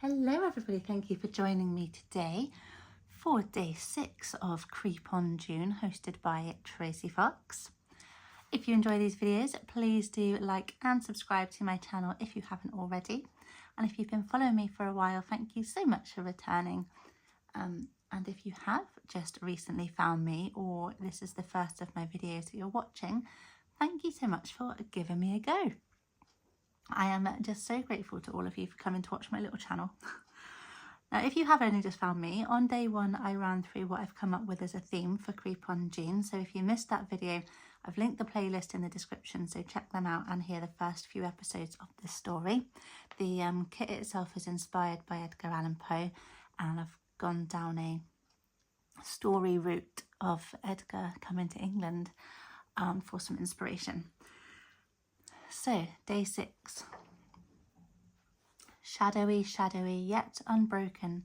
Hello everybody, thank you for joining me today for day 6 of Creep on June, hosted by Tracie Fox. If you enjoy these videos, please do like and subscribe to my channel if you haven't already. And if you've been following me for a while, thank you so much for returning. And if you have just recently found me, or this is the first of my videos that you're watching, thank you so much for giving me a go. I am just so grateful to all of you for coming to watch my little channel. Now, if you have only just found me, on day 1 I ran through what I've come up with as a theme for Creep on June. So if you missed that video, I've linked the playlist in the description, so check them out and hear the first few episodes of this story. The kit itself is inspired by Edgar Allan Poe, and I've gone down a story route of Edgar coming to England for some inspiration. So, day 6. Shadowy, shadowy, yet unbroken,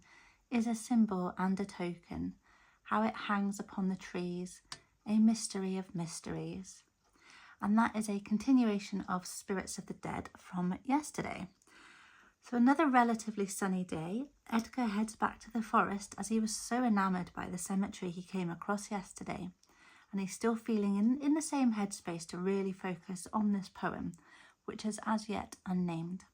is a symbol and a token, how it hangs upon the trees, a mystery of mysteries. And that is a continuation of Spirits of the Dead from yesterday. So another relatively sunny day, Edgar heads back to the forest as he was so enamoured by the cemetery he came across yesterday. And he's still feeling in the same headspace to really focus on this poem, which is as yet unnamed.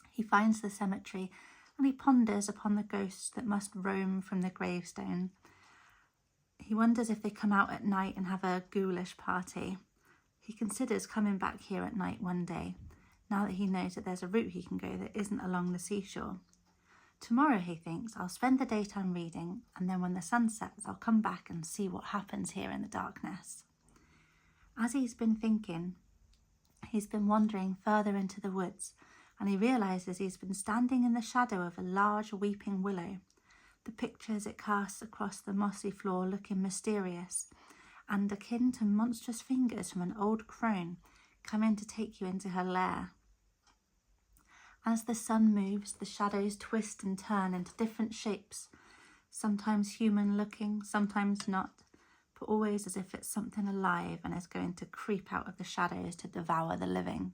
He finds the cemetery and he ponders upon the ghosts that must roam from the gravestone. He wonders if they come out at night and have a ghoulish party. He considers coming back here at night one day, now that he knows that there's a route he can go that isn't along the seashore. Tomorrow, he thinks, I'll spend the daytime reading, and then when the sun sets, I'll come back and see what happens here in the darkness. As he's been thinking, he's been wandering further into the woods, and he realises he's been standing in the shadow of a large weeping willow. The pictures it casts across the mossy floor looking mysterious, and akin to monstrous fingers from an old crone coming to take you into her lair. As the sun moves, the shadows twist and turn into different shapes, sometimes human looking, sometimes not, but always as if it's something alive and is going to creep out of the shadows to devour the living.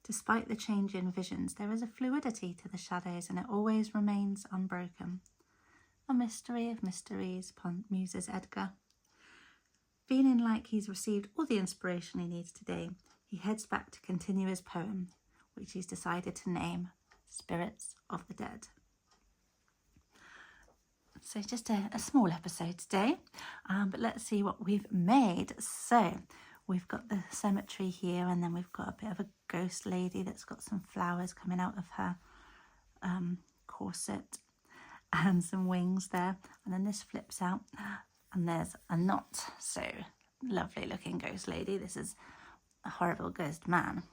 Despite the change in visions, there is a fluidity to the shadows, and it always remains unbroken. A mystery of mysteries, muses Edgar. Feeling like he's received all the inspiration he needs today, he heads back to continue his poem, which he's decided to name Spirits of the Dead. So just a small episode today, but let's see what we've made. So we've got the cemetery here, and then we've got a bit of a ghost lady that's got some flowers coming out of her corset and some wings there. And then this flips out and there's a not so lovely looking ghost lady. This is a horrible ghost man.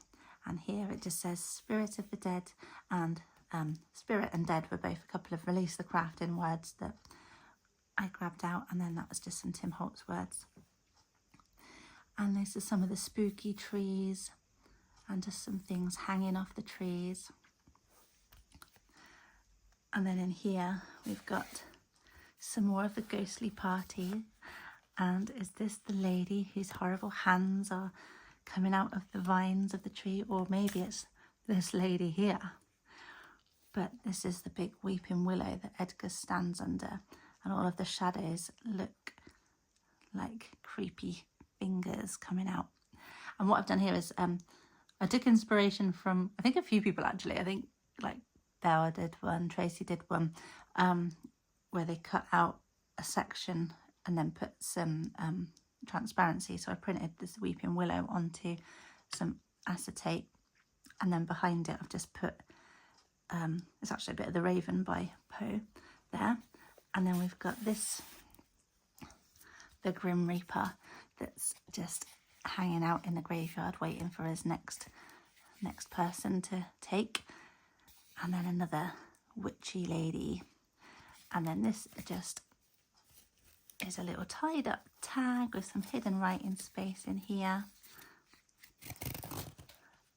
And here it just says Spirit of the Dead, and Spirit and Dead were both a couple of Release the Craft in words that I grabbed out, and then that was just some Tim Holtz words. And this is some of the spooky trees and just some things hanging off the trees. And then in here we've got some more of the ghostly party. And is this the lady whose horrible hands are coming out of the vines of the tree? Or maybe it's this lady here. But this is the big weeping willow that Edgar stands under, and all of the shadows look like creepy fingers coming out. And what I've done here is I took inspiration from, I think, a few people actually. I think like Bella did one, Tracie did one, where they cut out a section and then put some transparency. So I printed this weeping willow onto some acetate, and then behind it I've just put it's actually a bit of The Raven by Poe there. And then we've got this, the Grim Reaper, that's just hanging out in the graveyard waiting for his next person to take. And then another witchy lady, and then this just is a little tied up tag with some hidden writing space in here,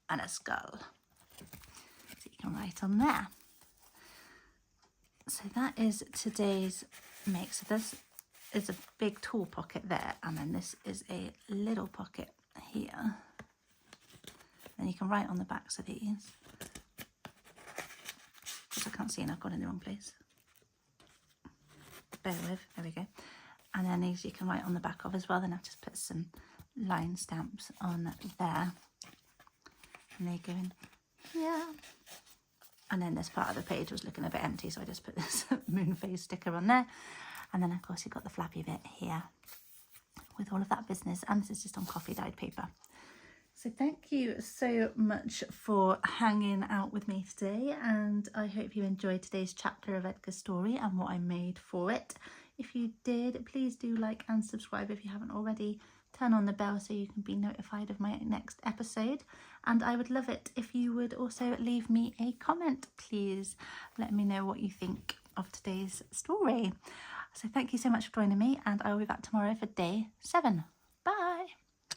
and a skull, so you can write on there. So that is today's make. So this is a big tall pocket there, and then this is a little pocket here. Then you can write on the backs of these. I can't see and I've gone in the wrong place. Bear with, there we go. And then these you can write on the back of as well. Then I've just put some line stamps on there. And they go in here. And then this part of the page was looking a bit empty, so I just put this moon phase sticker on there. And then of course you've got the flappy bit here with all of that business, and this is just on coffee dyed paper. So thank you so much for hanging out with me today, and I hope you enjoyed today's chapter of Edgar's story and what I made for it. If you did, please do like and subscribe if you haven't already. Turn on the bell so you can be notified of my next episode, and I would love it if you would also leave me a comment. Please let me know what you think of today's story. So thank you so much for joining me, and I will be back tomorrow for day 7.